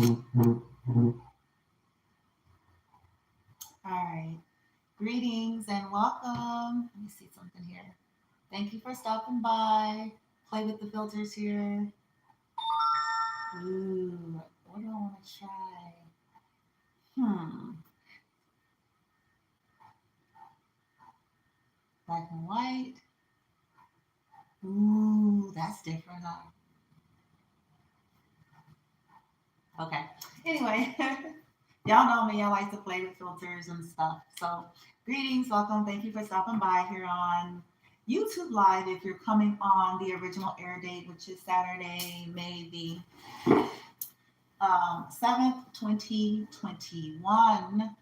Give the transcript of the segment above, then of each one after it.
All right. Greetings and welcome. Let me see something here. Thank you for stopping by. Play with the filters here. Ooh, what do I want to try? Hmm. Black and white. Ooh, that's different, huh? Okay. Anyway, y'all know me. I like to play with filters and stuff. So, greetings, welcome. Thank you for stopping by here on YouTube Live. If you're coming on the original air date, which is Saturday, May the 7th, 2021.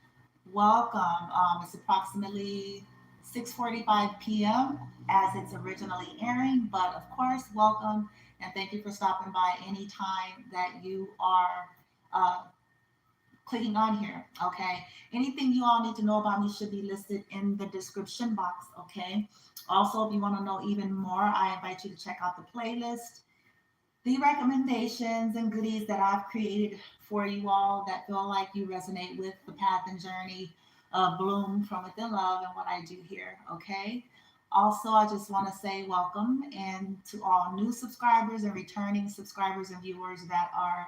Welcome. It's approximately 6:45 p.m. as it's originally airing, but of course, welcome and thank you for stopping by anytime that you are uh, clicking on here. Okay. Anything you all need to know about me should be listed in the description box. Okay. Also, if you want to know even more, I invite you to check out the playlist, the recommendations and goodies that I've created for you all that feel like you resonate with the path and journey of Bloom from Within Love and what I do here. Okay. Also, I just want to say welcome and to all new subscribers and returning subscribers and viewers that are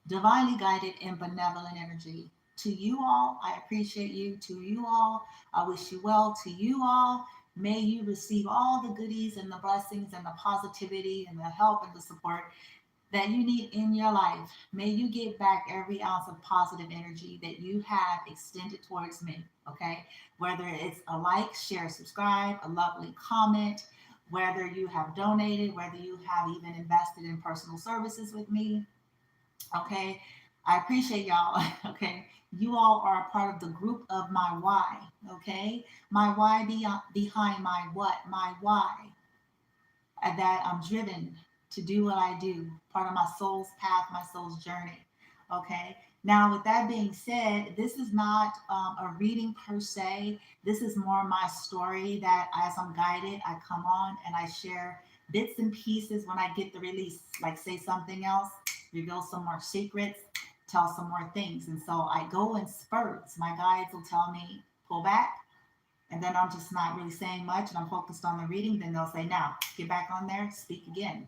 divinely guided in benevolent energy. To you all, I appreciate you. To you all, I wish you well. To you all, may you receive all the goodies and the blessings and the positivity and the help and the support that you need in your life. May you get back every ounce of positive energy that you have extended towards me. Okay. Whether it's a like, share, subscribe, a lovely comment, whether you have donated, whether you have even invested in personal services with me. Okay. I appreciate y'all. Okay. You all are a part of the group of my why. Okay. My why behind my what? My why, and that I'm driven to do what I do, part of my soul's path, my soul's journey. Okay. Now, with that being said, this is not a reading per se. This is more my story that as I'm guided, I come on and I share bits and pieces when I get the release, like say something else, reveal some more secrets, tell some more things. And so I go in spurts. My guides will tell me, pull back, and then I'm just not really saying much and I'm focused on the reading, then they'll say, now get back on there, speak again,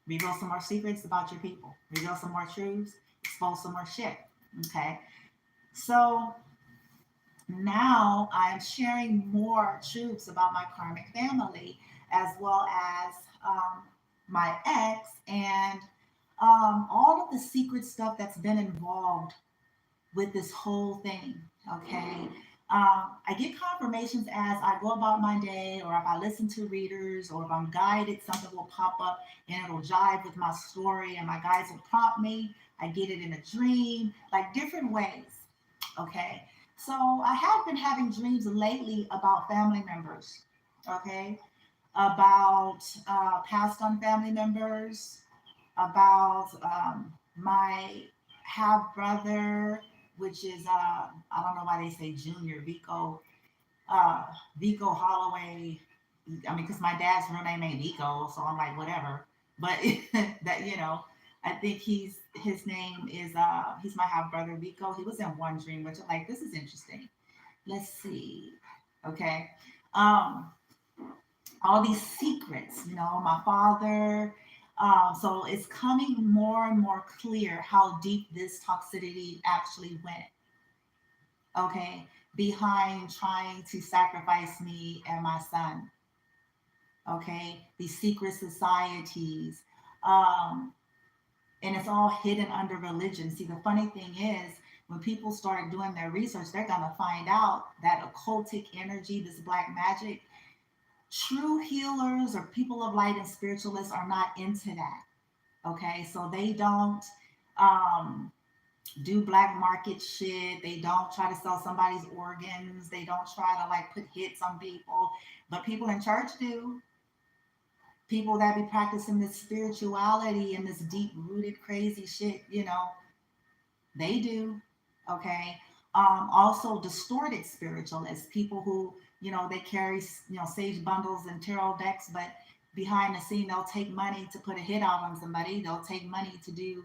reveal some more secrets about your people, reveal some more truths, expose some more shit. Okay. So now I'm sharing more truths about my karmic family as well as my ex and all of the secret stuff that's been involved with this whole thing. Okay. I get confirmations as I go about my day, or if I listen to readers, or if I'm guided, something will pop up and it'll jive with my story, and my guides will prompt me. I get it in a dream, like different ways. Okay. So I have been having dreams lately about family members. Okay. About passed on family members, about my half brother, which is I don't know why they say Junior Vico, uh, Vico Holloway. I mean, because my dad's real name ain't Vico, so I'm like whatever. But that I think his name is he's my half brother Vico. He was in one dream, which I'm like, this is interesting. Let's see. Okay. Um, all these secrets, my father. So it's coming more and more clear how deep this toxicity actually went. Okay. Behind trying to sacrifice me and my son. Okay. These secret societies. Um, and it's all hidden under religion. See, the funny thing is, when people start doing their research, they're going to find out that occultic energy, this black magic, true healers or people of light and spiritualists are not into that. Okay, so they don't um, do black market shit. They don't try to sell somebody's organs. They don't try to like put hits on people. But people in church do. People that be practicing this spirituality and this deep rooted crazy shit, they do. Okay. Also distorted spiritualists, people who, they carry, sage bundles and tarot decks, but behind the scene, they'll take money to put a hit out on somebody. They'll take money to do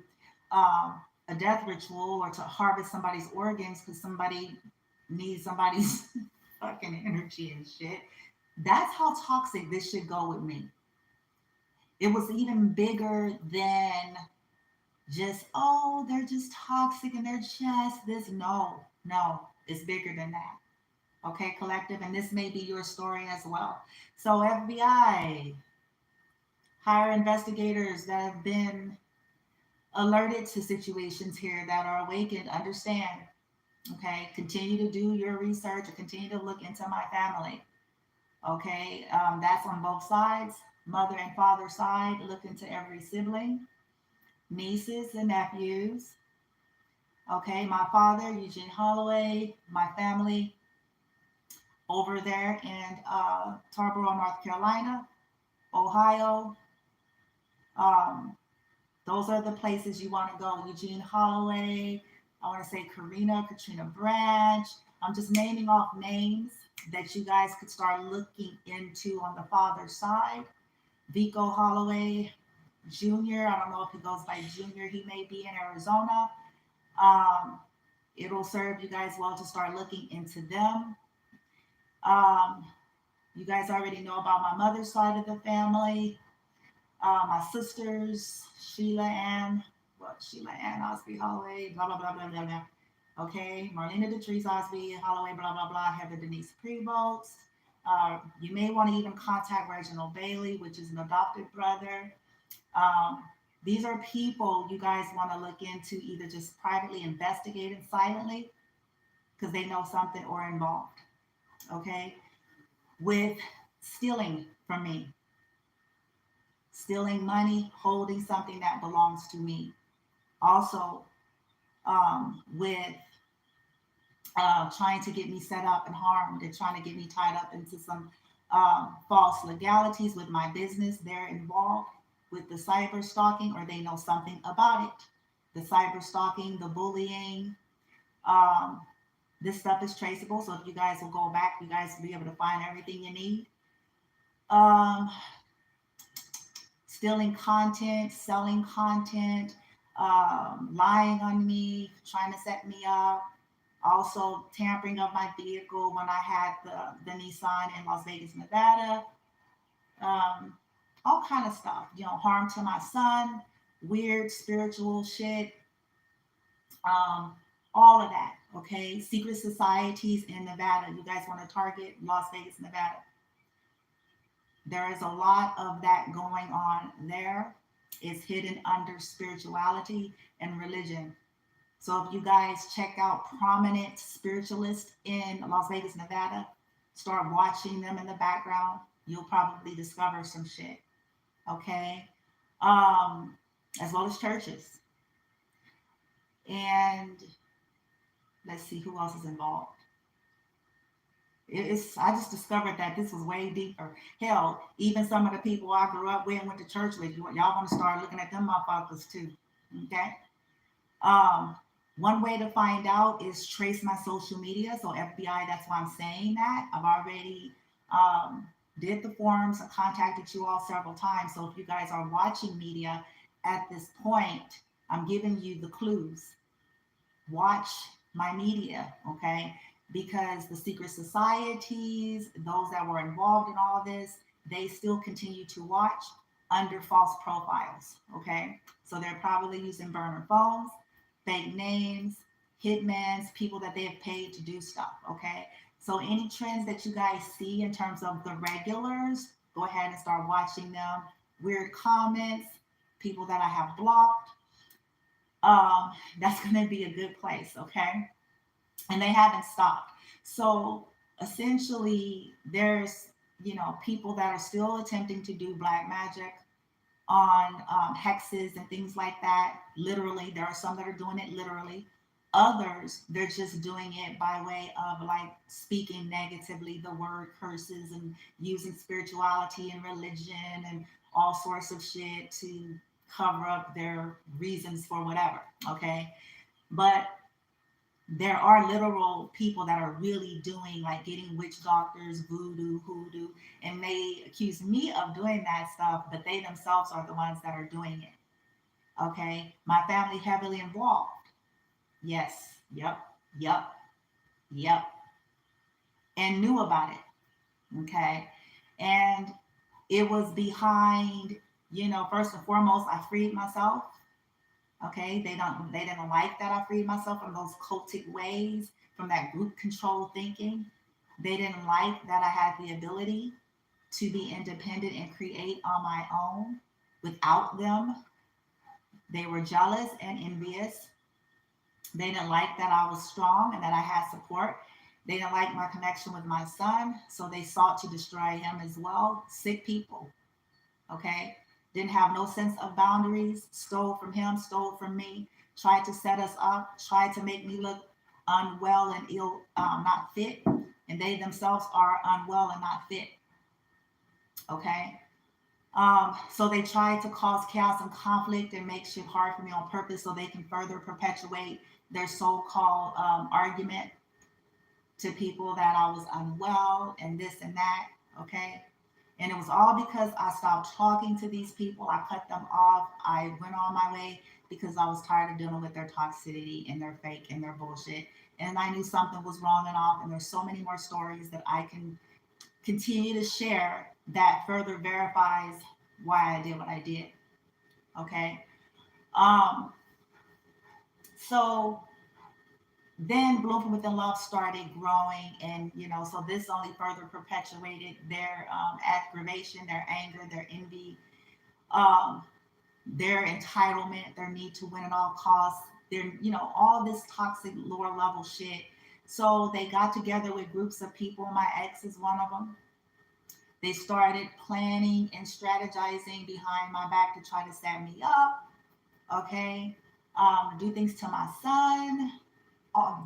a death ritual or to harvest somebody's organs because somebody needs somebody's fucking energy and shit. That's how toxic this should go with me. It was even bigger than just, oh, they're just toxic and they're just this. No, no, it's bigger than that. Okay, collective, and this may be your story as well. So, FBI, hire investigators that have been alerted to situations here that are awakened, understand. Okay, continue to do your research and continue to look into my family. Okay, that's on both sides, mother and father side. Look into every sibling, nieces and nephews. Okay, my father, Eugene Holloway, my family over there in Tarboro, North Carolina, Ohio. Um, those are the places you want to go. Eugene Holloway, I want to say Katrina Branch. I'm just naming off names that you guys could start looking into on the father's side. Vico Holloway Jr., I don't know if he goes by Junior, he may be in Arizona. Um, it'll serve you guys well to start looking into them. Um, you guys already know about my mother's side of the family. My sisters, Sheila Ann Osby Holloway, blah, blah, blah, blah, blah, blah. Okay, Marlena Detrice Osby Holloway, blah, blah, blah, Heather Denise Prevost. You may want to even contact Reginald Bailey, which is an adopted brother. Um, these are people you guys want to look into, either just privately investigating silently because they know something or involved. Okay, with stealing from me, stealing money, holding something that belongs to me. Also, with trying to get me set up and harmed and trying to get me tied up into some false legalities with my business. They're involved with the cyber stalking or they know something about it. The cyber stalking, the bullying, um, this stuff is traceable. So if you guys will go back, you guys will be able to find everything you need. Um, Stealing content, selling content, lying on me, trying to set me up. Also tampering of my vehicle when I had the Nissan in Las Vegas, Nevada. Um, all kind of stuff, harm to my son, weird spiritual shit, um, all of that. Okay, secret societies in Nevada. You guys want to target Las Vegas, Nevada? There is a lot of that going on there. It's hidden under spirituality and religion. So if you guys check out prominent spiritualists in Las Vegas, Nevada, start watching them in the background, you'll probably discover some shit. Okay. Um, as well as churches. And let's see who else is involved. I just discovered that this was way deeper. Hell, even some of the people I grew up with and went to church with, y'all want to start looking at them motherfuckers too. Okay. Um, One way to find out is trace my social media. So FBI, that's why I'm saying that. I've already did the forums and contacted you all several times. So if you guys are watching media at this point, I'm giving you the clues. Watch my media, okay? Because the secret societies, those that were involved in all this, they still continue to watch under false profiles, okay? So they're probably using burner phones, fake names, hitmans, people that they have paid to do stuff, okay? So any trends that you guys see in terms of the regulars, go ahead and start watching them. Weird comments, people that I have blocked, that's going to be a good place, okay? And they haven't stopped. So essentially, there's people that are still attempting to do black magic on hexes and things like that. Literally, there are some that are doing it literally. Others, they're just doing it by way of like speaking negatively the word curses and using spirituality and religion and all sorts of shit to cover up their reasons for whatever. Okay. But there are literal people that are really doing like getting witch doctors, voodoo, hoodoo, and they accuse me of doing that stuff, but they themselves are the ones that are doing it. Okay. My family heavily involved. Yes. Yep. Yep. Yep. And knew about it. Okay. And it was behind, first and foremost, I freed myself. Okay. They didn't like that I freed myself from those cultic ways, from that group control thinking. They didn't like that I had the ability to be independent and create on my own without them. They were jealous and envious. They didn't like that I was strong and that I had support. They didn't like my connection with my son, so they sought to destroy him as well. Sick people, okay? Didn't have no sense of boundaries, stole from him, stole from me, tried to set us up, tried to make me look unwell and ill, not fit. And they themselves are unwell and not fit, okay? So they try to cause chaos and conflict and make shit hard for me on purpose so they can further perpetuate their so-called argument to people that I was unwell and this and that. Okay. And it was all because I stopped talking to these people. I cut them off. I went on my way because I was tired of dealing with their toxicity and their fake and their bullshit. And I knew something was wrong and off. And there's so many more stories that I can continue to share that further verifies why I did what I did. Okay. Um, so then Bloom from Within Love started growing, and so this only further perpetuated their aggravation, their anger, their envy, um, their entitlement, their need to win at all costs, their all this toxic lower level shit. So they got together with groups of people. My ex is one of them. They started planning and strategizing behind my back to try to set me up. Okay, do things to my son,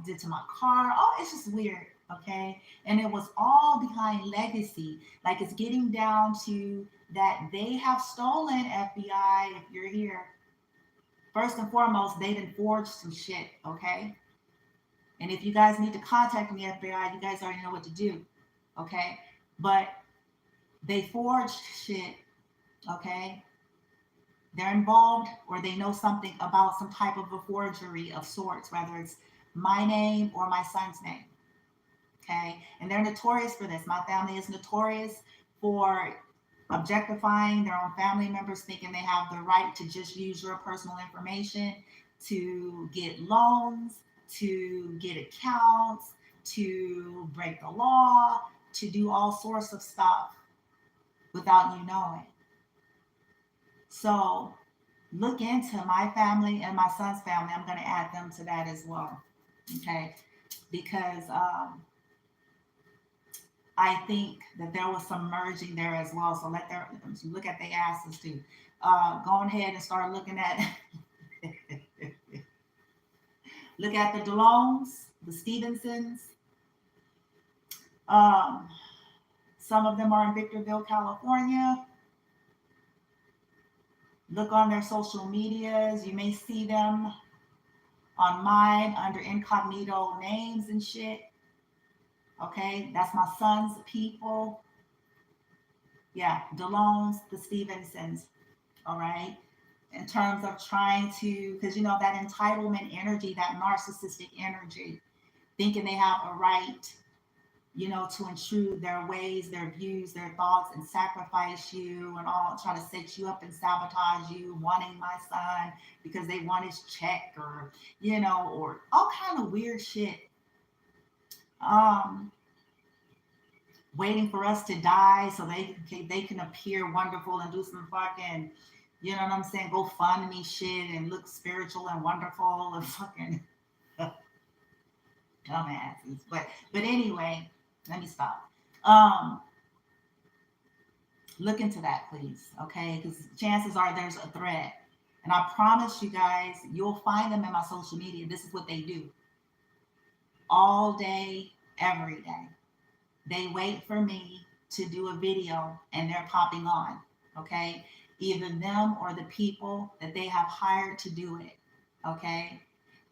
did to my car. Oh, it's just weird. Okay. And it was all behind legacy. Like it's getting down to that they have stolen FBI. If you're here, first and foremost, they didn't forge some shit. Okay. And if you guys need to contact me, FBI, you guys already know what to do. Okay. But they forged shit. Okay. They're involved or they know something about some type of a forgery of sorts, whether it's my name or my son's name. Okay. And they're notorious for this. My family is notorious for objectifying their own family members, thinking they have the right to just use your personal information to get loans, to get accounts, to break the law, to do all sorts of stuff without you knowing. So look into my family and my son's family. I'm going to add them to that as well. Okay. Because I think that there was some merging there as well. So look at their asses too. Go ahead and start looking at look at the DeLones, the Stevensons. Um, some of them are in Victorville, California. Look on their social medias. You may see them on mine under incognito names and shit. Okay, that's my son's people. Yeah, DeLones, the Stevensons. All right. In terms of trying to, because that entitlement energy, that narcissistic energy, thinking they have a right, to intrude their ways, their views, their thoughts, and sacrifice you and all, try to set you up and sabotage you, wanting my son because they want his check or, or all kind of weird shit. Waiting for us to die so they can appear wonderful and do some fucking, you know what I'm saying, go fund me shit and look spiritual and wonderful and fucking dumbasses. But anyway, let me stop. Look into that, please, okay? Because chances are there's a thread. And I promise you guys, you'll find them in my social media. This is what they do. All day, every day. They wait for me to do a video and they're popping on, okay? Either them or the people that they have hired to do it, okay?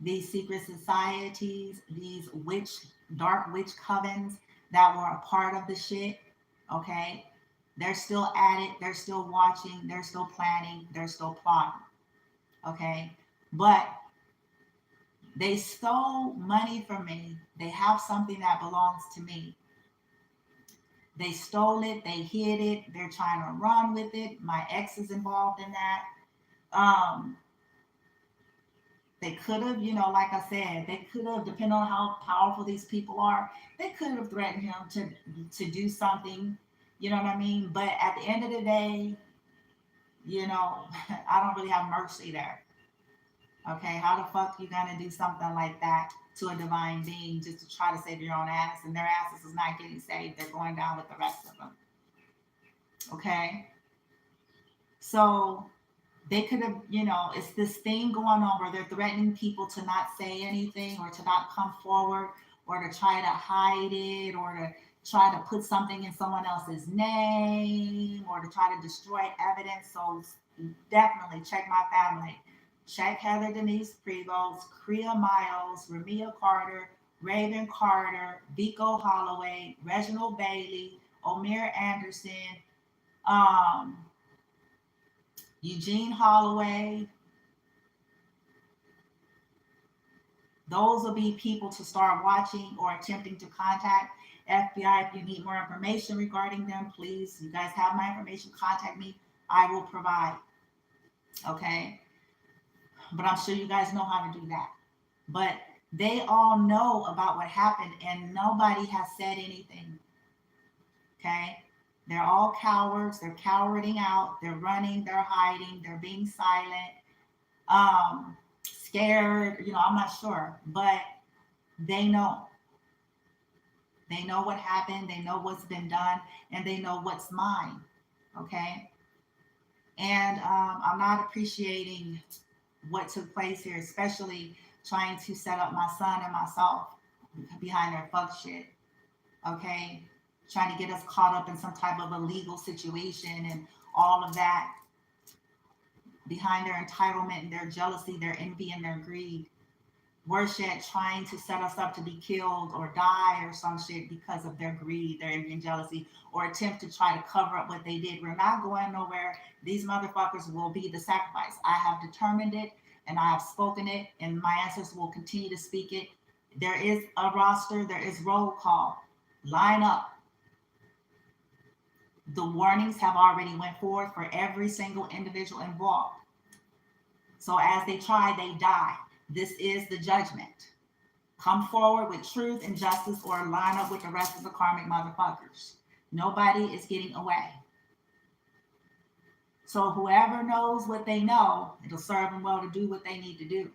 These secret societies, these dark witch covens that were a part of the shit, okay? They're still at it, they're still watching, they're still planning, they're still plotting, okay? But They stole money from me. They have something that belongs to me. They stole it. They hid it. They're trying to run with it. My ex is involved in that. They could have, like I said, they could have, depending on how powerful these people are, they could have threatened him to do something, you know what I mean? But at the end of the day, I don't really have mercy there. Okay, how the fuck you gonna do something like that to a divine being just to try to save your own ass, and their asses is not getting saved? They're going down with the rest of them. Okay, so they could have, it's this thing going on where they're threatening people to not say anything or to not come forward or to try to hide it or to try to put something in someone else's name or to try to destroy evidence. So definitely check my family. Check Heather Denise Prevost, Kriya Miles, Ramia Carter, Raven Carter, Vico Holloway, Reginald Bailey, Omir Anderson, Eugene Holloway. Those will be people to start watching or attempting to contact FBI. If you need more information regarding them, please, you guys have my information, contact me. I will provide. Okay. But I'm sure you guys know how to do that. But they all know about what happened and nobody has said anything. Okay. They're all cowards. They're cowarding out. They're running. They're hiding. They're being silent. Scared. I'm not sure. But they know. They know what happened. They know what's been done. And they know what's mine. Okay. And I'm not appreciating what took place here, especially trying to set up my son and myself behind their fuck shit. Okay. Trying to get us caught up in some type of a legal situation and all of that behind their entitlement and their jealousy, their envy and their greed. Worse yet, trying to set us up to be killed or die or some shit because of their greed, their envy and jealousy, or attempt to try to cover up what they did. We're not going nowhere. These motherfuckers will be the sacrifice. I have determined it and I have spoken it, and my ancestors will continue to speak it. There is a roster, there is roll call. Line up. The warnings have already went forth for every single individual involved. So as they try, they die. This is the judgment. Come forward with truth and justice or line up with the rest of the karmic motherfuckers. Nobody is getting away. So whoever knows what they know, it'll serve them well to do what they need to do.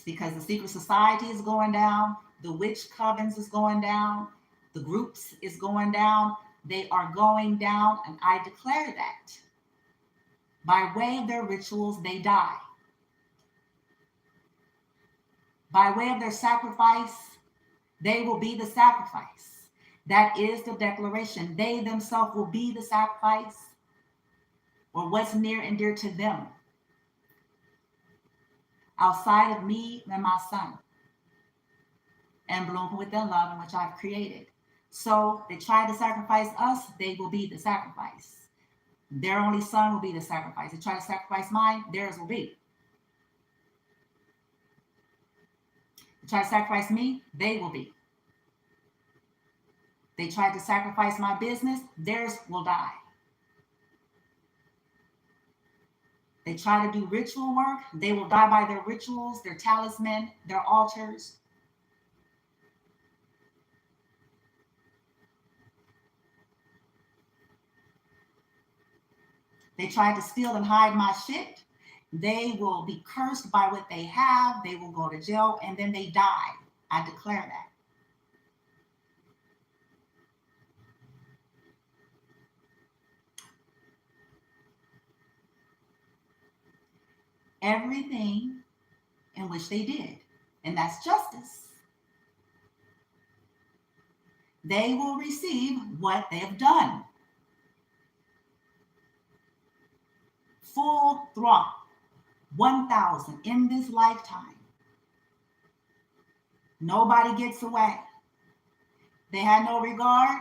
Because the secret society is going down, the witch covens is going down, the groups is going down. They are going down, and I declare that. By way of their rituals, they die. By way of their sacrifice, they will be the sacrifice. That is the declaration. They themselves will be the sacrifice, or what's near and dear to them, outside of me and my son, and bloom with their love in which I've created. So they try to sacrifice us, they will be the sacrifice. Their only son will be the sacrifice. They try to sacrifice mine, theirs will be. They try to sacrifice me, they will be. They tried to sacrifice my business, theirs will die. They try to do ritual work, they will die by their rituals, their talisman, their altars. They tried to steal and hide my shit. They will be cursed by what they have. They will go to jail and then they die. I declare that. Everything in which they did, and that's justice. They will receive what they have done. Full throttle, 1,000 in this lifetime. Nobody gets away. They had no regard.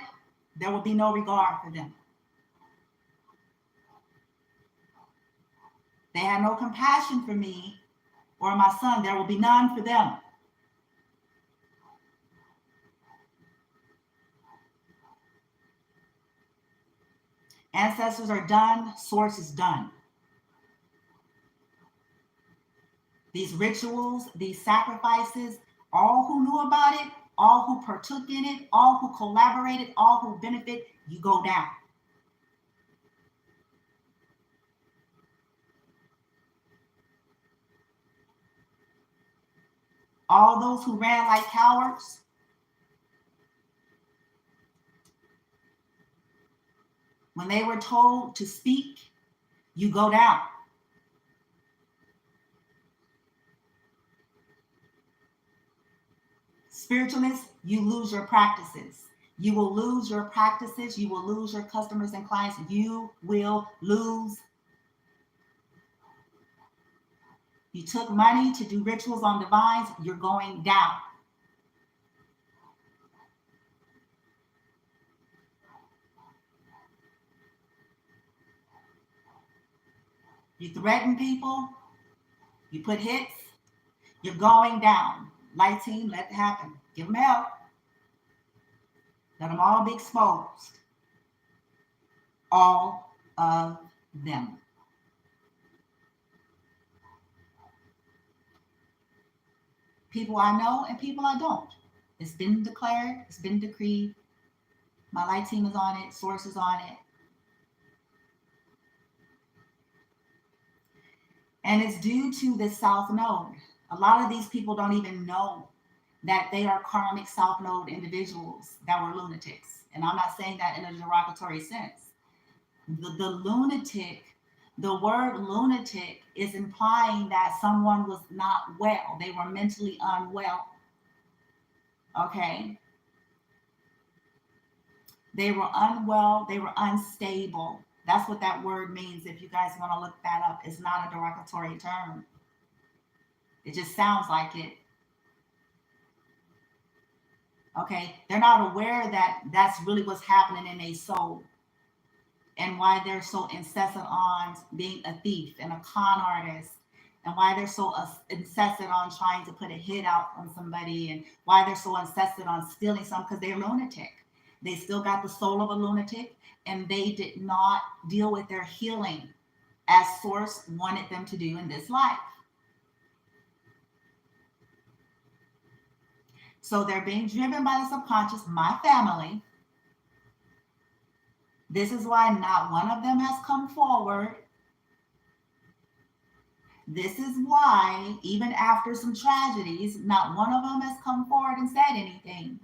There will be no regard for them. They had no compassion for me or my son. There will be none for them. Ancestors are done. Source is done. These rituals, these sacrifices, all who knew about it, all who partook in it, all who collaborated, all who benefit, you go down. All those who ran like cowards, when they were told to speak, you go down. Spiritualists, you lose your practices. You will lose your practices. You will lose your customers and clients. You will lose. You took money to do rituals on divines. You're going down. You threaten people. You put hits. You're going down. Light team, let it happen. Give them help. Let them all be exposed. All of them. People I know and people I don't. It's been declared. It's been decreed. My light team is on it. Source is on it. And it's due to the South Node. A lot of these people don't even know that they are karmic South Node individuals that were lunatics. And I'm not saying that in a derogatory sense. The lunatic, the word lunatic is implying that someone was not well. They were mentally unwell. Okay? They were unwell. They were unstable. That's what that word means. If you guys want to look that up, it's not a derogatory term. It just sounds like it. Okay, they're not aware that that's really what's happening in their soul and why they're so incessant on being a thief and a con artist and why they're so incessant on trying to put a hit out on somebody and why they're so incessant on stealing something, because they're lunatic. They still got the soul of a lunatic, and they did not deal with their healing as Source wanted them to do in this life. So they're being driven by the subconscious, my family. This is why not one of them has come forward. This is why, even after some tragedies, not one of them has come forward and said anything.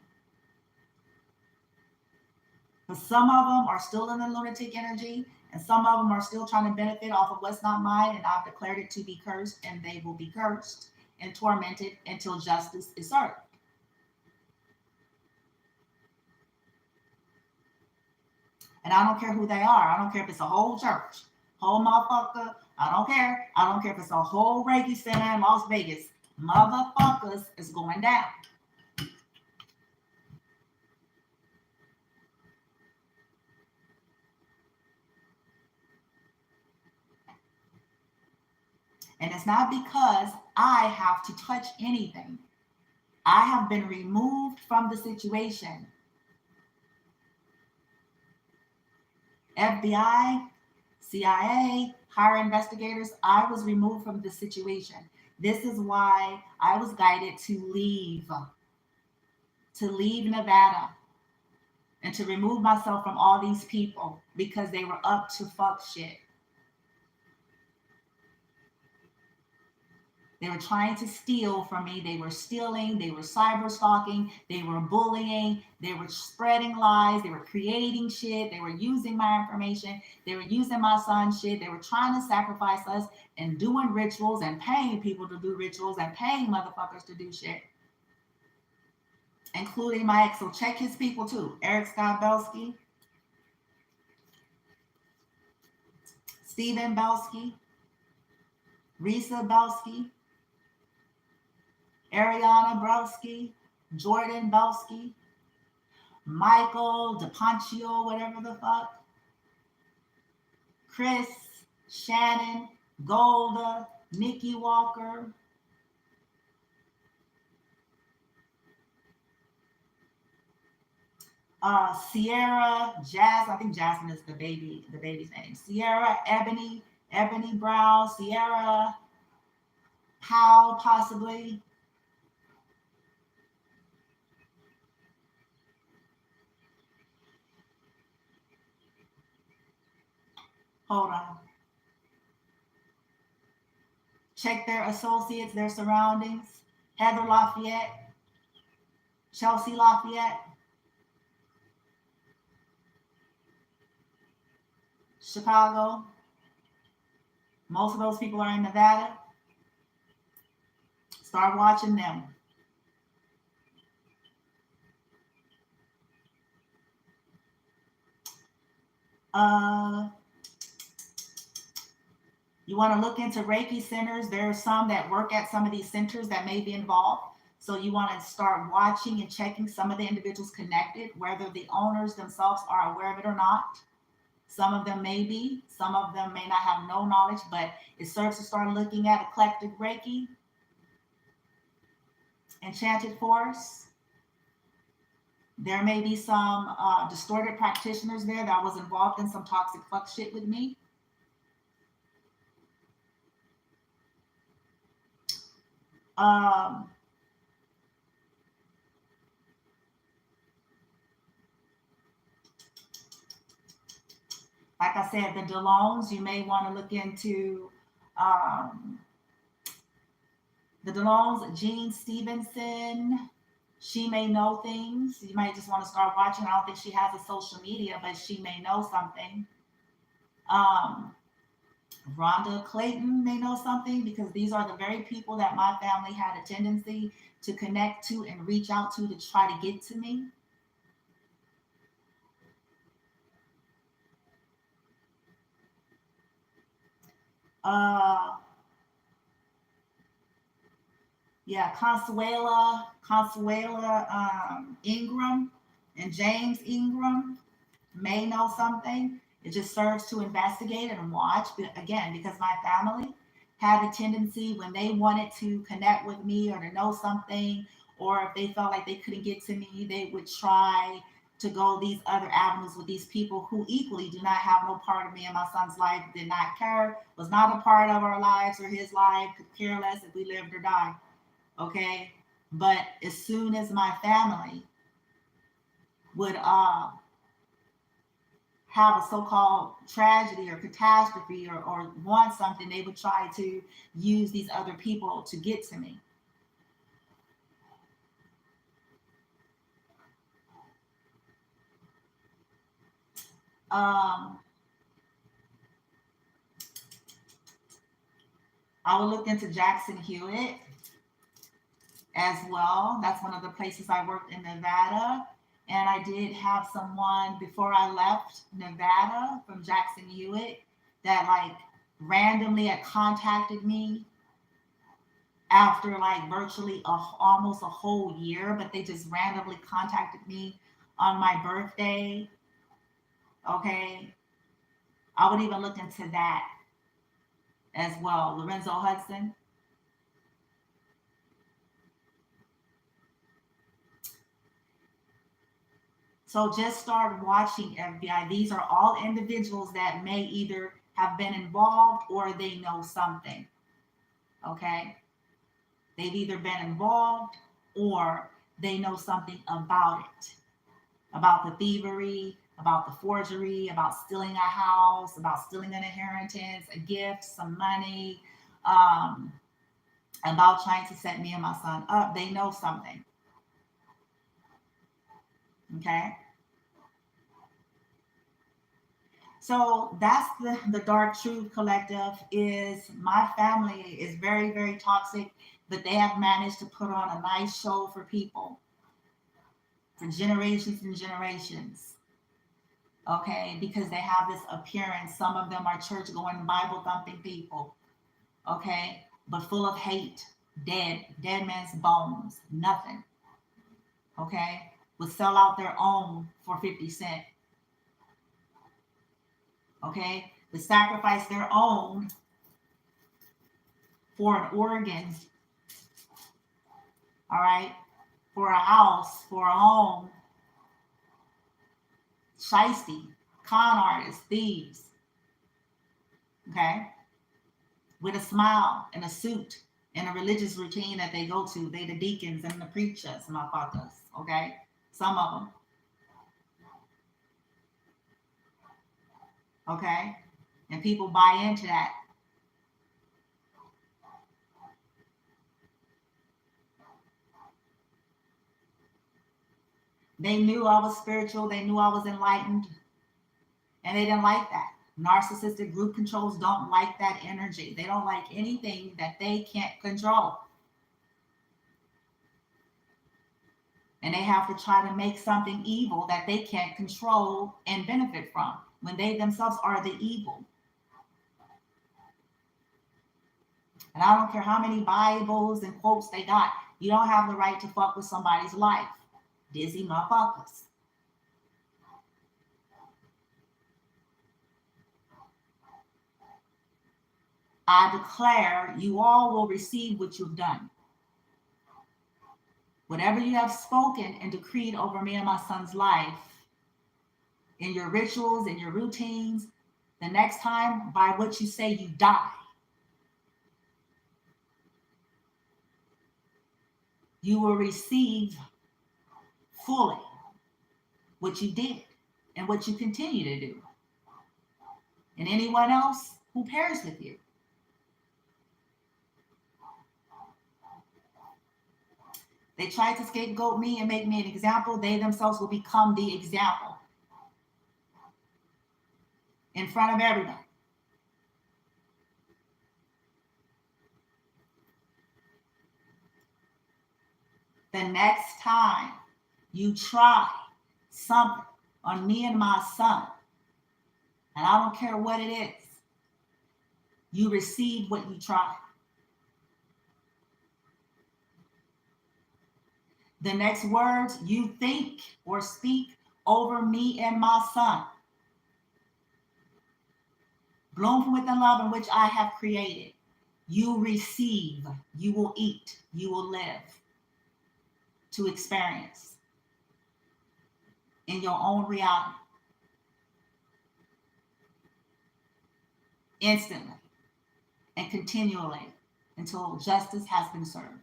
But some of them are still in the lunatic energy, and some of them are still trying to benefit off of what's not mine, and I've declared it to be cursed, and they will be cursed and tormented until justice is served. And I don't care who they are. I don't care if it's a whole church, whole motherfucker. I don't care. I don't care if it's a whole Reiki center in Las Vegas. Motherfuckers is going down. And it's not because I have to touch anything. I have been removed from the situation. FBI, CIA, higher investigators, I was removed from the situation. This is why I was guided to leave Nevada and to remove myself from all these people because they were up to fuck shit. They were trying to steal from me. They were stealing. They were cyber stalking. They were bullying. They were spreading lies. They were creating shit. They were using my information. They were using my son's shit. They were trying to sacrifice us and doing rituals and paying people to do rituals and paying motherfuckers to do shit. Including my ex. So check his people too. Eric Scott Belsky. Stephen Belsky. Risa Belsky. Ariana Browski, Jordan Belsky, Michael DePoncio, whatever the fuck, Chris, Shannon, Golda, Nikki Walker, Sierra, Jazz, I think Jasmine is the baby's name. Sierra, Ebony Brown, Sierra, Powell, possibly. Hold on. Check their associates, their surroundings. Heather Lafayette, Chelsea Lafayette, Chicago. Most of those people are in Nevada. Start watching them. You want to look into Reiki centers. There are some that work at some of these centers that may be involved. So you want to start watching and checking some of the individuals connected, whether the owners themselves are aware of it or not. Some of them may be, some of them may not have no knowledge, but it serves to start looking at eclectic Reiki, enchanted force. There may be some distorted practitioners there that was involved in some toxic fuck shit with me. Like I said, the DeLones, you may want to look into the DeLones, Jean Stevenson. She may know things. You might just want to start watching. I don't think she has a social media, but she may know something. Rhonda Clayton may know something, because these are the very people that my family had a tendency to connect to and reach out to try to get to me. Yeah, Consuela Ingram and James Ingram may know something. It just serves to investigate and watch. But again, because my family had a tendency when they wanted to connect with me or to know something, or if they felt like they couldn't get to me, they would try to go these other avenues with these people who equally do not have no part of me and my son's life, did not care, was not a part of our lives or his life, could care less if we lived or died. Okay. But as soon as my family would have a so-called tragedy or catastrophe or want something, they would try to use these other people to get to me. I will look into Jackson Hewitt as well. That's one of the places I worked in Nevada. And I did have someone before I left Nevada from Jackson Hewitt that like randomly had contacted me after like virtually almost a whole year, but they just randomly contacted me on my birthday. Okay. I would even look into that as well. Lorenzo Hudson. So just start watching FBI. These are all individuals that may either have been involved or they know something. Okay. They've either been involved or they know something about it, about the thievery, about the forgery, about stealing a house, about stealing an inheritance, a gift, some money, about trying to set me and my son up. They know something. Okay. So that's the Dark Truth Collective. Is my family is very, very toxic, but they have managed to put on a nice show for people for generations and generations. Okay, because they have this appearance. Some of them are church going, Bible thumping people. Okay, but full of hate, dead man's bones, nothing. Okay, would sell out their own for 50 cents. Okay, would sacrifice their own for an organ, all right, for a house, for a home, shiesty, con artists, thieves, okay, with a smile and a suit and a religious routine that they go to. They the deacons and the preachers, motherfuckers, okay, some of them, okay, and people buy into that. They knew I was spiritual, they knew I was enlightened, and they didn't like that. Narcissistic group controls don't like that energy. They don't like anything that they can't control. And they have to try to make something evil that they can't control and benefit from when they themselves are the evil. And I don't care how many Bibles and quotes they got. You don't have the right to fuck with somebody's life. Dizzy motherfuckers. I declare you all will receive what you've done. Whatever you have spoken and decreed over me and my son's life, in your rituals, in your routines, the next time by what you say you die, you will receive fully what you did and what you continue to do. And anyone else who pairs with you. They tried to scapegoat me and make me an example. They themselves will become the example in front of everybody. The next time you try something on me and my son, and I don't care what it is, you receive what you try. The next words you think or speak over me and my son, bloom from within love in which I have created, you receive, you will eat, you will live to experience in your own reality. Instantly and continually until justice has been served.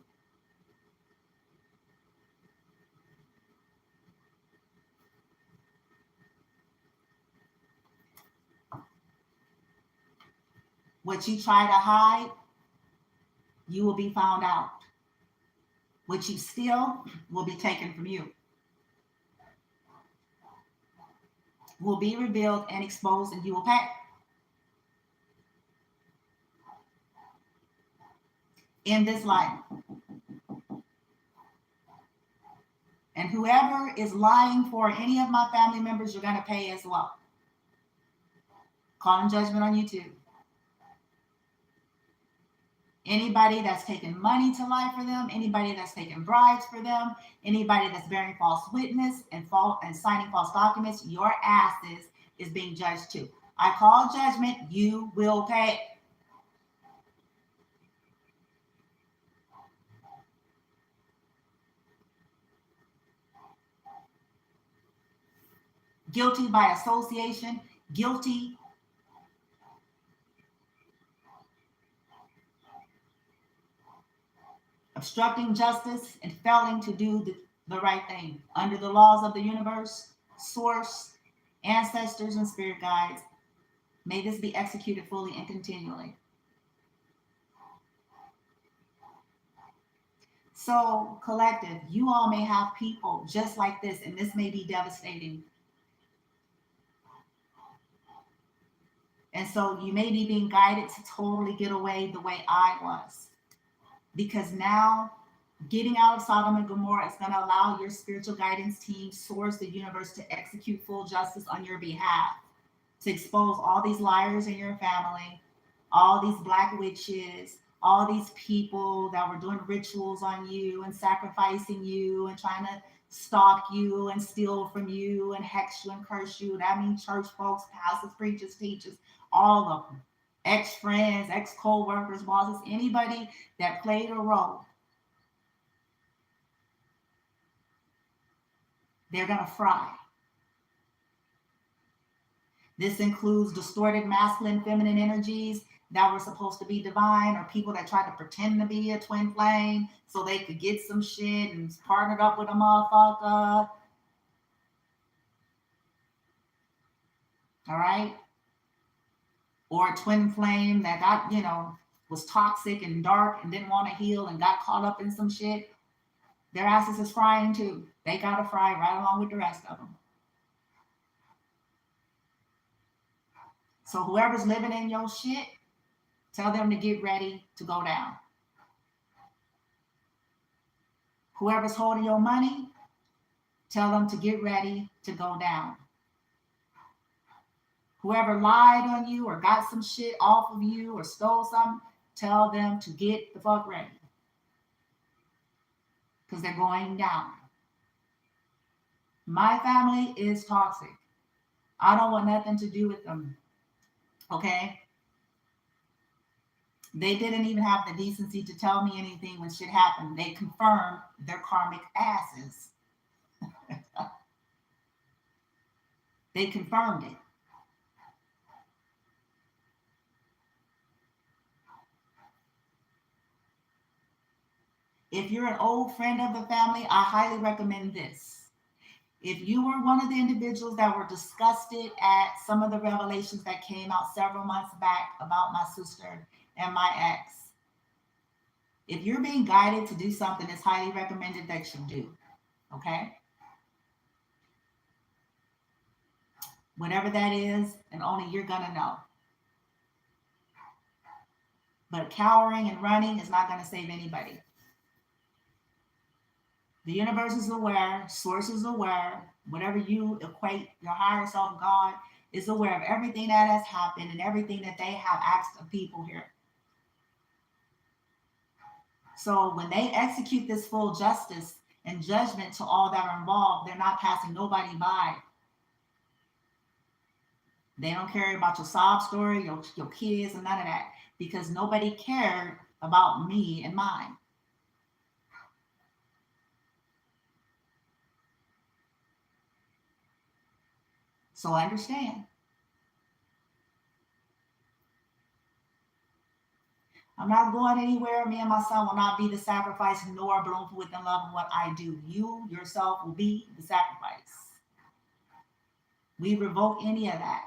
What you try to hide, you will be found out. What you steal will be taken from you. Will be revealed and exposed, and you will pay. In this life. And whoever is lying for any of my family members, you're going to pay as well. Calling judgment on YouTube. Anybody that's taking money to lie for them, anybody that's taking bribes for them, anybody that's bearing false witness and signing false documents, your asses is being judged too. I call judgment, you will pay. Guilty by association, guilty obstructing justice and failing to do the right thing under the laws of the universe, source, ancestors, and spirit guides. May this be executed fully and continually. So, collective, you all may have people just like this, and this may be devastating. And so you may be being guided to totally get away the way I was. Because now getting out of Sodom and Gomorrah is going to allow your spiritual guidance team, source, the universe, to execute full justice on your behalf, to expose all these liars in your family, all these black witches, all these people that were doing rituals on you and sacrificing you and trying to stalk you and steal from you and hex you and curse you. That means church folks, pastors, preachers, teachers, all of them. ex-friends, ex-co-workers, bosses, anybody that played a role, they're going to fry. This includes distorted masculine, feminine energies that were supposed to be divine, or people that tried to pretend to be a twin flame so they could get some shit and partnered up with a motherfucker. All right? Or a twin flame that got, was toxic and dark and didn't want to heal and got caught up in some shit. Their asses is frying too. They got to fry right along with the rest of them. So whoever's living in your shit, tell them to get ready to go down. Whoever's holding your money, tell them to get ready to go down. Whoever lied on you or got some shit off of you or stole something, tell them to get the fuck ready. Because they're going down. My family is toxic. I don't want nothing to do with them. Okay? They didn't even have the decency to tell me anything when shit happened. They confirmed their karmic asses. They confirmed it. If you're an old friend of the family, I highly recommend this. If you were one of the individuals that were disgusted at some of the revelations that came out several months back about my sister and my ex, if you're being guided to do something, it's highly recommended that you do. Okay? Whatever that is, and only you're going to know. But cowering and running is not going to save anybody. The universe is aware, source is aware, whatever you equate your higher self, God, is aware of everything that has happened and everything that they have asked of people here. So when they execute this full justice and judgment to all that are involved, they're not passing nobody by. They don't care about your sob story, your kids, and none of that, because nobody cared about me and mine. So understand. I'm not going anywhere. Me and my son will not be the sacrifice, nor blown within love of what I do. You yourself will be the sacrifice. We revoke any of that.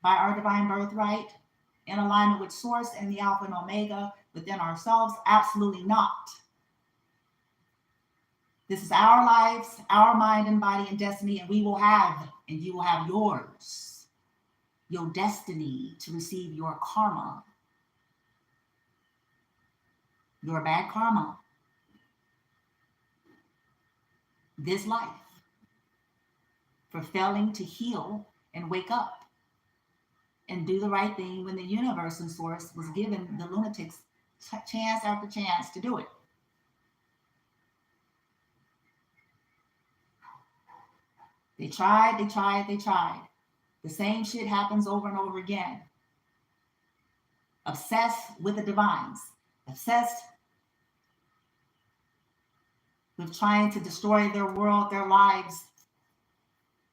By our divine birthright, in alignment with source and the Alpha and Omega within ourselves, absolutely not. This is our lives, our mind and body and destiny, and we will have, and you will have yours, your destiny to receive your karma, your bad karma, this life, for failing to heal and wake up and do the right thing when the universe and source was given the lunatics chance after chance to do it. They tried. The same shit happens over and over again. Obsessed with the divines. Obsessed with trying to destroy their world, their lives,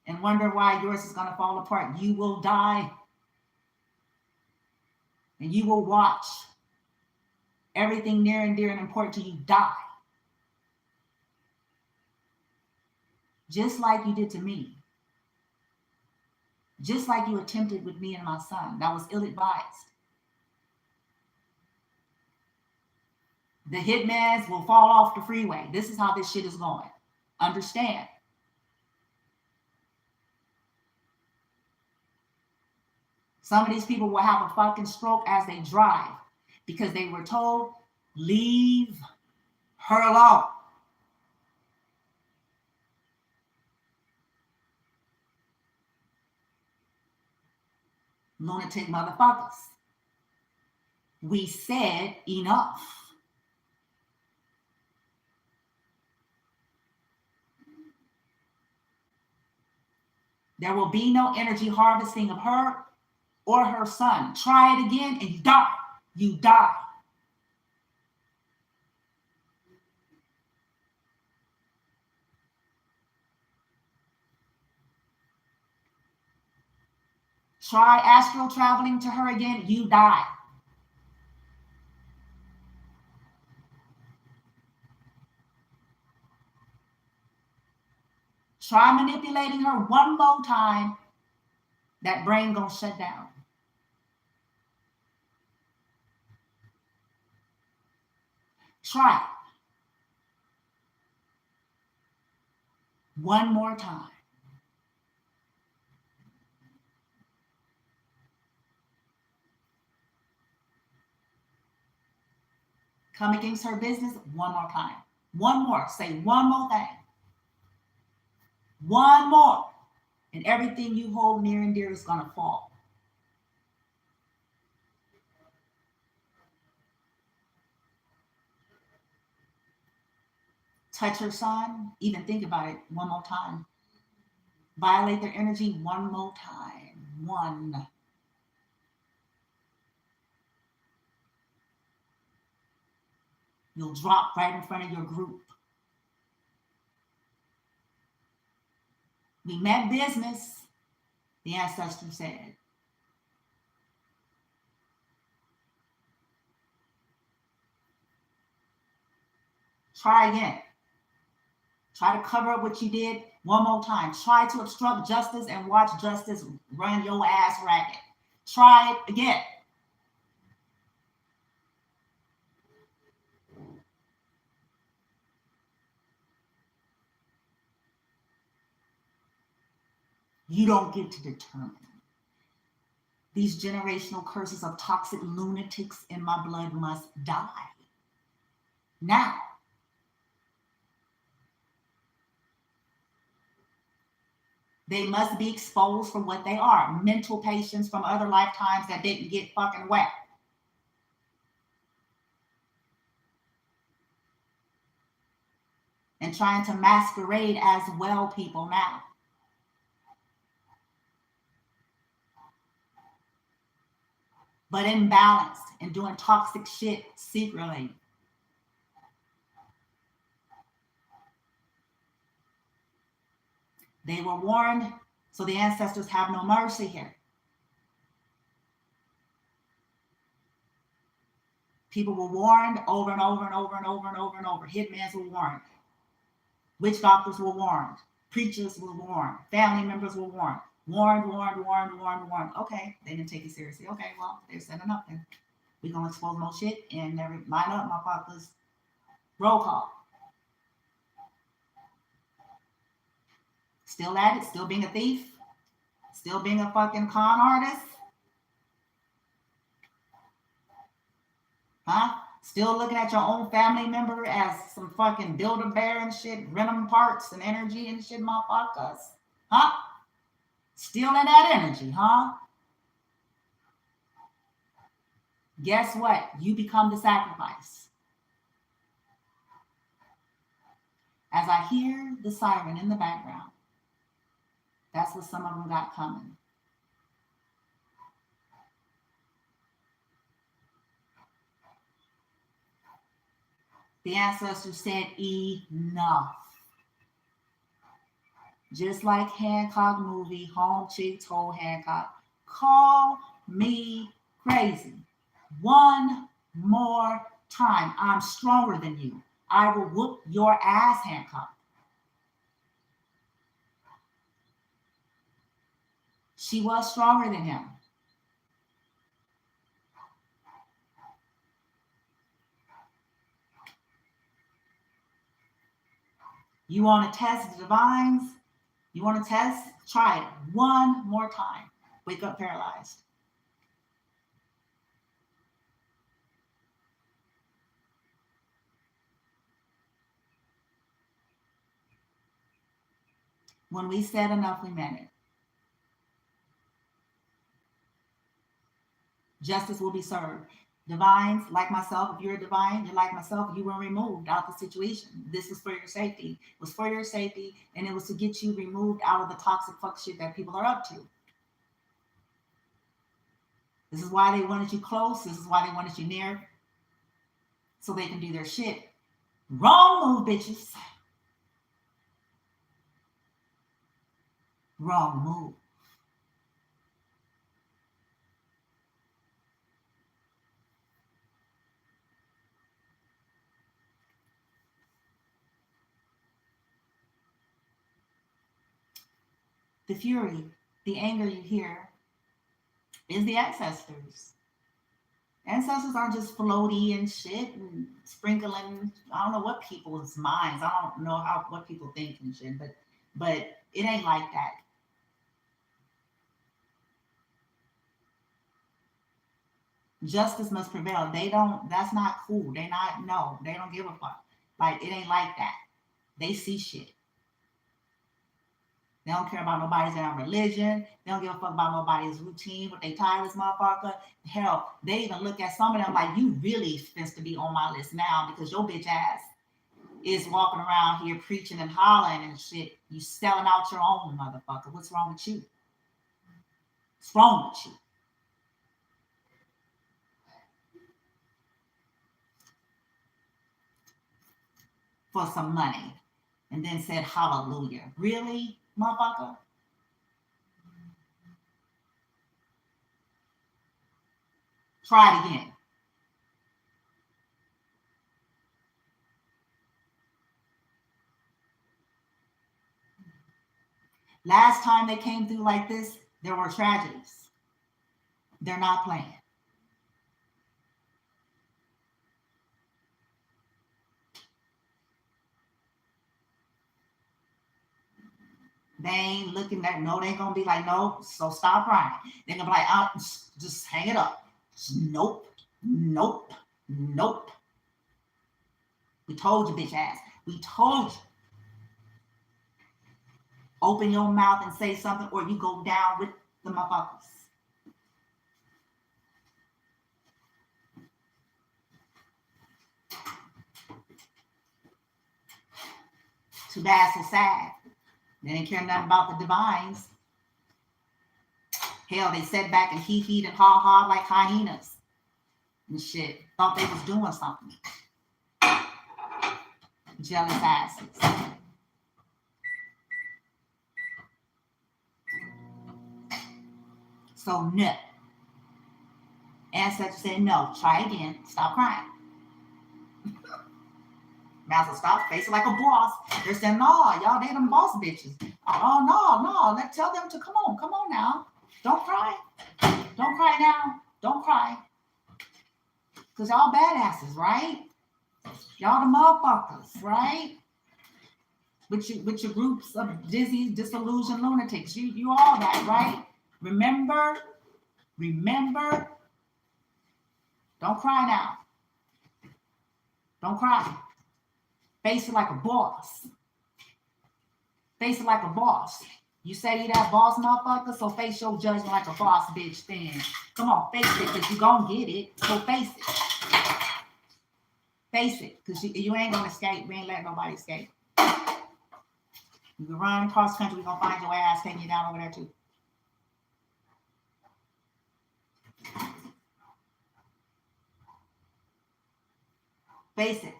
and wonder why yours is going to fall apart. You will die. And you will watch everything near and dear and important to you die. Just like you did to me. Just like you attempted with me and my son. That was ill-advised. The hitmans will fall off the freeway. This is how this shit is going. Understand. Some of these people will have a fucking stroke as they drive because they were told, leave her alone. Lunatic motherfuckers. We said enough. There will be no energy harvesting of her or her son. Try it again and you die. You die. Try astral traveling to her again, you die. Try manipulating her one more time, that brain gonna shut down. Try it. One more time. Come against her business one more time. One more. Say one more thing. One more. And everything you hold near and dear is going to fall. Touch her son. Even think about it one more time. Violate their energy one more time. One. You'll drop right in front of your group. We meant business, the ancestor said. Try again. Try to cover up what you did one more time. Try to obstruct justice and watch justice run your ass ragged. Try it again. You don't get to determine. These generational curses of toxic lunatics in my blood must die. Now. They must be exposed for what they are. Mental patients from other lifetimes that didn't get fucking wet. And trying to masquerade as well people now. But imbalanced and doing toxic shit secretly. They were warned, so the ancestors have no mercy here. People were warned over and over and over and over and over and over. Hitmans were warned. Witch doctors were warned. Preachers were warned. Family members were warned. Warned. Okay, they didn't take it seriously. Okay, well, they're setting up then. We're going to expose more shit and line up, motherfuckers. Roll call. Still at it, still being a thief, still being a fucking con artist. Huh? Still looking at your own family member as some fucking Build-A-Bear and shit, random parts and energy and shit, motherfuckers. Huh? Still in that energy, huh? Guess what? You become the sacrifice. As I hear the siren in the background, that's what some of them got coming. The ancestors said enough. Just like Hancock movie, Home Chick told Hancock, call me crazy. One more time. I'm stronger than you. I will whoop your ass, Hancock. She was stronger than him. You want to test the divines? You want to test? Try it one more time. Wake up paralyzed. When we said enough, we meant it. Justice will be served. Divines, like myself, if you're a divine, you're like myself, you were removed out of the situation. This was for your safety. It was for your safety, and it was to get you removed out of the toxic fuck shit that people are up to. This is why they wanted you close. This is why they wanted you near. So they can do their shit. Wrong move, bitches. Wrong move. The fury, the anger you hear is the ancestors. Ancestors aren't just floaty and shit and sprinkling. I don't know what people's minds. I don't know what people think and shit, but it ain't like that. Justice must prevail. They don't. That's not cool. They not. No, they don't give a fuck. Like it ain't like that. They see shit. They don't care about nobody's damn religion. They don't give a fuck about nobody's routine, what they tired this motherfucker. Hell, they even look at some of them like, you really supposed to be on my list now because your bitch ass is walking around here preaching and hollering and shit. You selling out your own motherfucker. What's wrong with you? What's wrong with you? For some money. And then said hallelujah. Really, motherfucker? Try it again. Last time they came through like this, there were tragedies. They're not playing. They ain't looking at, no, they ain't gonna be like, no, so stop crying. They're gonna be like, just hang it up. Nope, nope, nope. We told you, bitch ass. We told you. Open your mouth and say something, or you go down with the motherfuckers. Too bad, so sad. They didn't care nothing about the divines. Hell, they sat back and hee-heed and ha-ha like hyenas and shit. Thought they was doing something. Jealous asses. So no. Ancestors said no. Try again. Stop crying. Master stop facing like a boss. They're saying, no, y'all, they them boss bitches. Oh, no. Let's tell them to come on now. Don't cry. Don't cry now. Don't cry. Because y'all badasses, right? Y'all the motherfuckers, right? With your groups of dizzy, disillusioned lunatics. You all that, right? Remember. Don't cry now. Don't cry. Face it like a boss. Face it like a boss. You say you that boss motherfucker, so face your judgment like a boss bitch then. Come on, face it, because you gonna get it. So face it. Face it, because you ain't gonna escape. We ain't letting nobody escape. You can run across country, we're gonna find your ass taking you down over there too. Face it.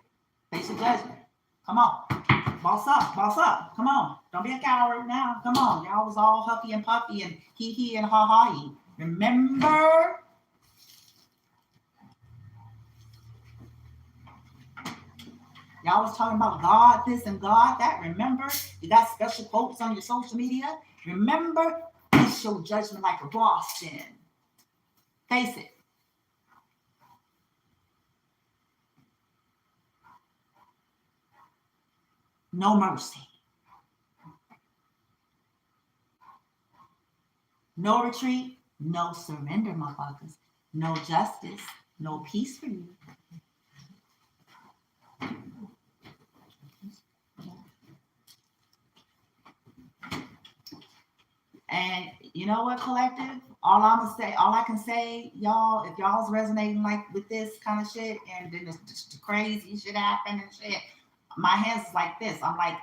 Face your judgment. Come on. Boss up. Come on. Don't be a coward now. Come on. Y'all was all huffy and puffy and hee and ha. Remember? Y'all was talking about God this and God that. Remember? You got special quotes on your social media. Remember? Face your judgment like a boss then. Face it. No mercy. No retreat. No surrender, motherfuckers. No justice. No peace for you. And you know what, collective? All I can say, y'all, if y'all's resonating like with this kind of shit, and then the crazy shit happen and shit, my hands is like this. I'm like,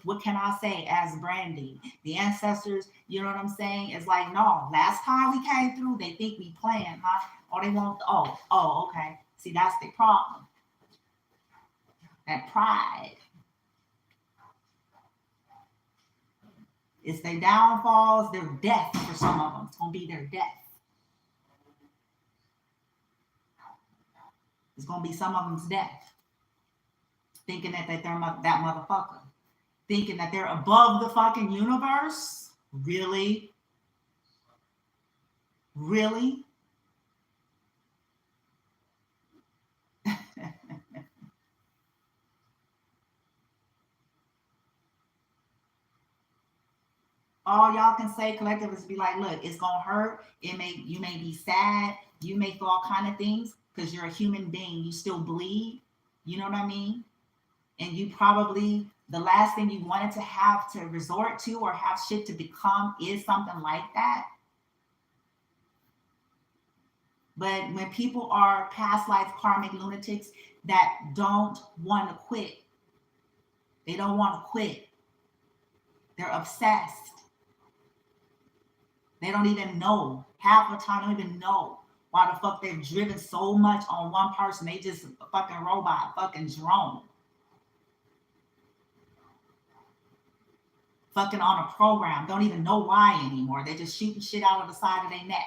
what can I say as Brandy? The ancestors, you know what I'm saying? It's like, no, last time we came through, they think we playing, huh? Or they want, okay. See, that's the problem. That pride. It's their downfalls, their death for some of them. It's going to be their death. It's going to be some of them's death. Thinking that they're that motherfucker. Thinking that they're above the fucking universe. Really? Really? All y'all can say collective is be like, look, it's gonna hurt. You may be sad. You may feel all kind of things because you're a human being. You still bleed. You know what I mean? And you probably, the last thing you wanted to have to resort to or have shit to become is something like that. But when people are past life karmic lunatics that don't want to quit, they don't want to quit. They're obsessed. They don't even know. Half the time, they don't even know why the fuck they're driven so much on one person. They just a fucking robot, fucking drone. Fucking on a program. Don't even know why anymore. They're just shooting shit out of the side of their neck.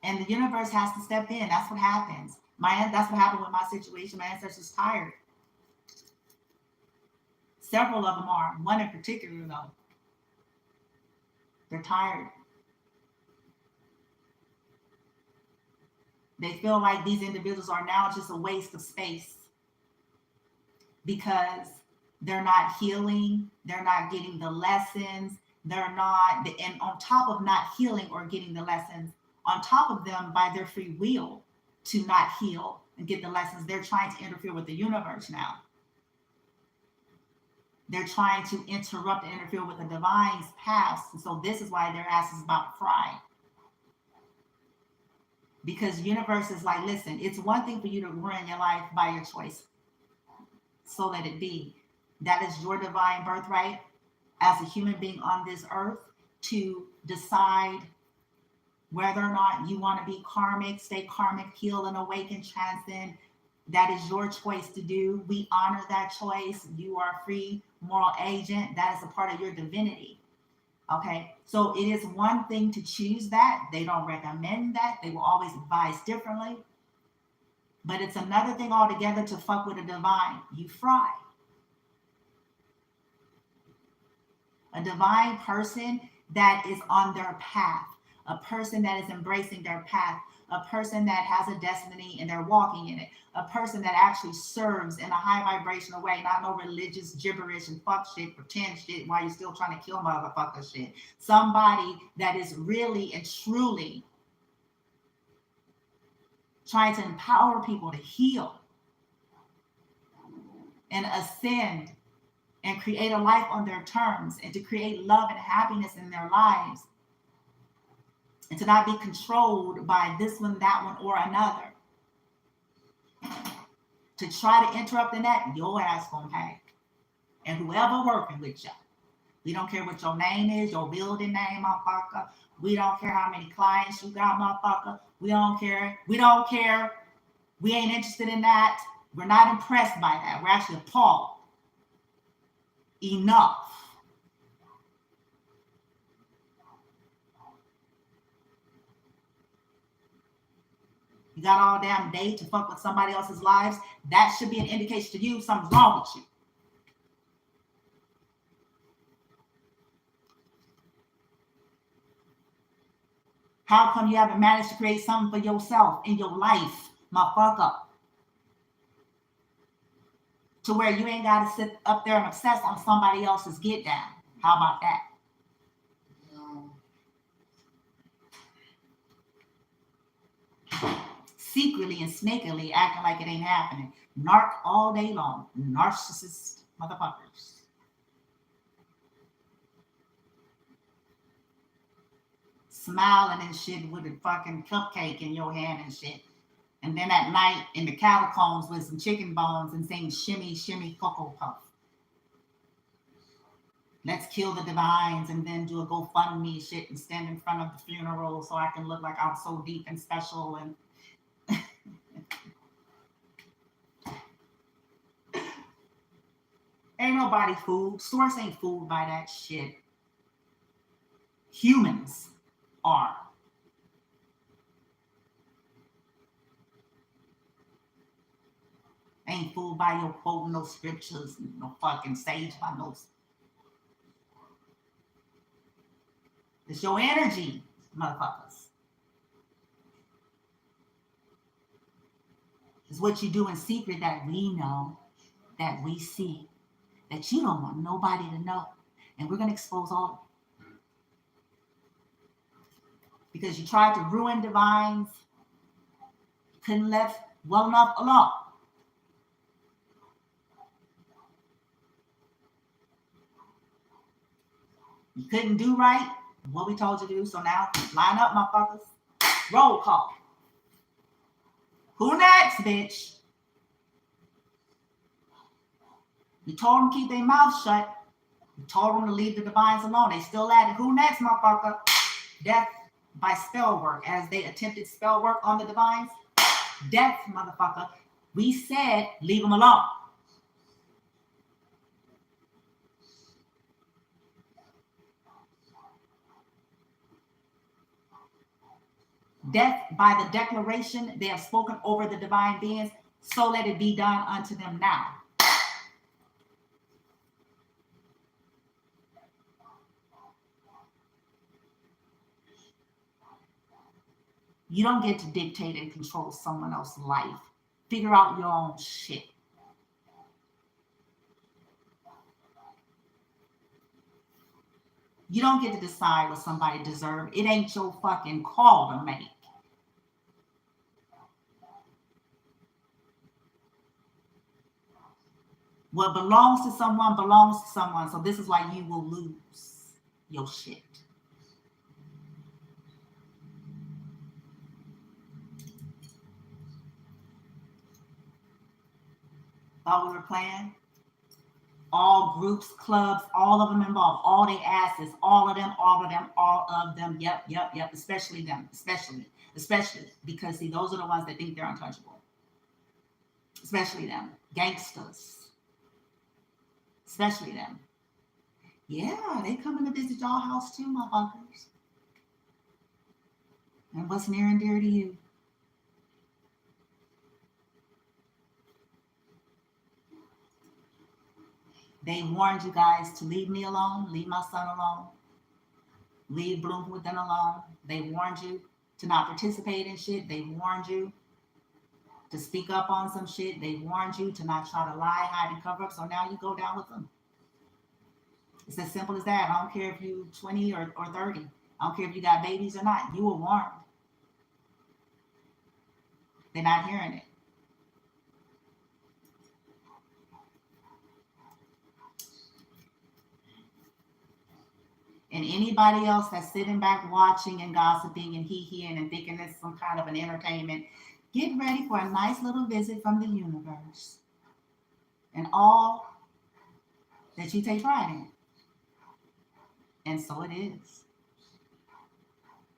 And the universe has to step in. That's what happens. That's what happened with my situation. My ancestors tired. Several of them are. One in particular, though. They're tired. They feel like these individuals are now just a waste of space because they're not healing. They're not getting the lessons. They're not, and on top of not healing or getting the lessons, on top of them, by their free will to not heal and get the lessons, they're trying to interfere with the universe now. They're trying to interrupt and interfere with the divine's paths. And so this is why their ass is about to fry. Because universe is like, listen, it's one thing for you to ruin your life by your choice. So let it be. That is your divine birthright as a human being on this earth to decide whether or not you want to be karmic, stay karmic, heal and awaken, transcend. That is your choice to do. We honor that choice. You are a free moral agent. That is a part of your divinity. Okay, so it is one thing to choose that. They don't recommend that. They will always advise differently. But it's another thing altogether to fuck with a divine. You fry. A divine person that is on their path. A person that is embracing their path, a person that has a destiny and they're walking in it, a person that actually serves in a high vibrational way, not no religious gibberish and fuck shit, pretend shit while you're still trying to kill motherfucker shit. Somebody that is really and truly trying to empower people to heal and ascend and create a life on their terms and to create love and happiness in their lives. And to not be controlled by this one, that one, or another. To try to interrupt in that, your ass gonna pay. And whoever working with you. We don't care what your name is, your building name, motherfucker. We don't care how many clients you got, motherfucker. We don't care. We don't care. We ain't interested in that. We're not impressed by that. We're actually appalled. Enough. You got all damn day to fuck with somebody else's lives. That should be an indication to you something's wrong with you. How come you haven't managed to create something for yourself in your life, motherfucker? To where you ain't got to sit up there and obsess on somebody else's get down. How about that? Secretly and snakily acting like it ain't happening. Narc all day long. Narcissist motherfuckers. smiling and shit with a fucking cupcake in your hand and shit. And then at night in the catacombs with some chicken bones and saying shimmy, shimmy, cocoa puff. Let's kill the divines and then do a GoFundMe shit and stand in front of the funeral so I can look like I'm so deep and special. And ain't nobody fooled. Source ain't fooled by that shit. Humans are. Ain't fooled by your quoting no scriptures, no fucking sage by no. It's your energy, motherfuckers. It's what you do in secret that we know, that we see, that you don't want nobody to know. And we're going to expose all of it. Because you tried to ruin divines, you couldn't let well enough alone. You couldn't do right what we told you to do. So now, line up, motherfuckers. Roll call. Who next, bitch? You told them to keep their mouth shut. You told them to leave the divines alone. They still at it. Who next, motherfucker? Death by spell work, as they attempted spell work on the divines. Death, motherfucker. We said leave them alone. Death by the declaration they have spoken over the divine beings, so let it be done unto them now. You don't get to dictate and control someone else's life. Figure out your own shit. You don't get to decide what somebody deserves. It ain't your fucking call to make. What belongs to someone belongs to someone. So this is why you will lose your shit. Thought we were playing? All groups, clubs, all of them involved. All they asses, all of them, all of them, all of them. Yep. Especially them. Especially. Because see, those are the ones that think they're untouchable. Especially them. Gangsters. Especially them. Yeah, they coming to visit y'all house too, motherfuckers. And what's near and dear to you? They warned you guys to leave me alone, leave my son alone, leave Bloomwood alone. They warned you to not participate in shit. They warned you to speak up on some shit. They warned you to not try to lie, hide, and cover up. So now you go down with them. It's as simple as that. I don't care if you're 20 or 30. I don't care if you got babies or not. You were warned. They're not hearing it. And anybody else that's sitting back watching and gossiping and hee-heeing and thinking it's some kind of an entertainment, get ready for a nice little visit from the universe. And all that you take pride in. And so it is.